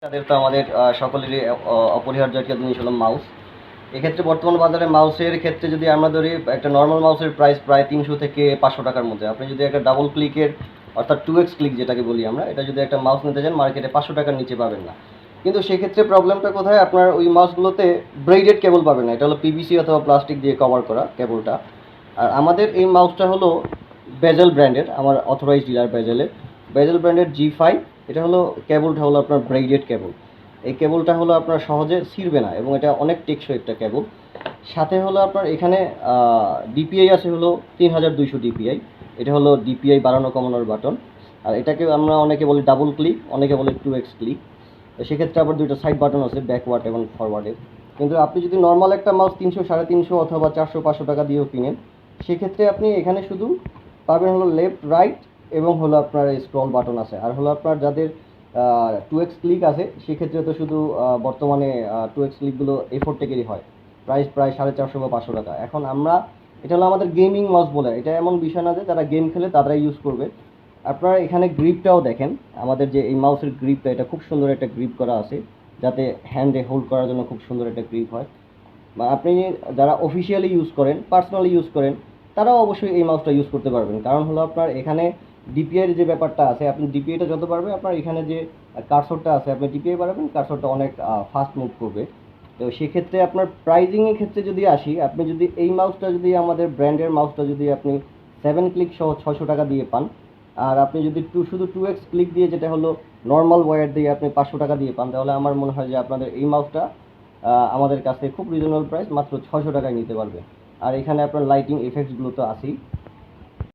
তাদের তো আমাদের সকলেরই অপরিহার্য একটা জিনিস হলো মাউস। এক্ষেত্রে বর্তমান বাজারে মাউসের ক্ষেত্রে যদি আমরা ধরি, একটা নর্মাল মাউসের প্রাইস প্রায় 300 থেকে 500 টাকার মধ্যে। আপনি যদি একটা ডাবল ক্লিকের অর্থাৎ 2x ক্লিক যেটাকে বলি আমরা, এটা যদি একটা মাউস নিতে যান মার্কেটে 500 টাকার নিচে পাবেন না। কিন্তু সেক্ষেত্রে প্রবলেমটা কোথায়, আপনার ওই মাউসগুলোতে ব্রেডেড কেবল পাবেন না, এটা হলো পিভিসি অথবা প্লাস্টিক দিয়ে কভার করা কেবলটা। আর আমাদের এই মাউসটা হলো বেজেল ব্র্যান্ডের, আমার অথরাইজড ডিলার বেজেলের, বেজেল ব্র্যান্ডের G5। এটা হলো কেবলটা হলো আপনার ব্রেডেড কেবল। এই কেবলটা হলো আপনার সহজে ছিঁড়বে না এবং এটা অনেক টেকসই একটা কেবল। সাথে হলো আপনার এখানে ডিপিআই আছে হলো 3200 ডিপিআই। এটা হলো ডিপিআই বাড়ানো কমানোর বাটন। আর এটাকে আমরা অনেকে বলি ডাবল ক্লিক, অনেকে বলে 2x ক্লিক। তো সেক্ষেত্রে আবার দুইটা সাইড বাটন আছে, ব্যাকওয়ার্ড এবং ফরওয়ার্ডের। কিন্তু আপনি যদি নর্মাল একটা মাউস 300, 350 অথবা 400, 500 টাকা দিয়েও কিনেন, সেক্ষেত্রে আপনি এখানে শুধু পাবেন হলো লেফট রাইট এবং হলো আপনার স্ক্রল বাটন আছে। আর হলো আপনার যাদের 2x ক্লিক আছে সেক্ষেত্রে তো শুধু বর্তমানে 2x ক্লিকগুলো A4 টেকেরই হয়, প্রাইস প্রায় 450 বা 500 টাকা। এখন আমরা, এটা হলো আমাদের গেমিং মাউস বলে, এটা এমন বিষয় না যে যারা গেম খেলে তারাই ইউজ করবে। আপনারা এখানে গ্রিপটাও দেখেন, আমাদের যে এই মাউসের গ্রিপটা, এটা খুব সুন্দর একটা গ্রিপ করা আছে, যাতে হ্যান্ডে হোল্ড করার জন্য খুব সুন্দর একটা গ্রিপ হয়। বা আপনি যারা অফিসিয়ালি ইউজ করেন, পার্সোনালি ইউজ করেন, তারাও অবশ্যই এই মাউসটা ইউজ করতে পারবেন। কারণ হলো আপনার এখানে ডিপিআইয়ের যে ব্যাপারটা আছে, আপনি ডিপিআইটা যত পারবে, আপনার এখানে যে কার্সরটা আছে আপনি ডিপিআই বাড়াবেন, কার্সরটা অনেক ফাস্ট মুভ করবে। তো সেক্ষেত্রে আপনার প্রাইজিংয়ের ক্ষেত্রে যদি আসি, আপনি যদি এই মাউসটা, যদি আমাদের ব্র্যান্ডের মাউসটা যদি আপনি 7 ক্লিক সহ 600 টাকা দিয়ে পান, আর আপনি যদি শুধু 2x ক্লিক দিয়ে, যেটা হলো নর্মাল ওয়্যার দিয়ে আপনি 500 টাকা দিয়ে পান, তাহলে আমার মনে হয় যে আপনাদের এই মাউসটা আমাদের কাছে খুব রিজনেবল প্রাইস, মাত্র 600 টাকায় নিতে পারবে। আর এখানে আপনার লাইটিং এফেক্টসগুলো তো আছেই।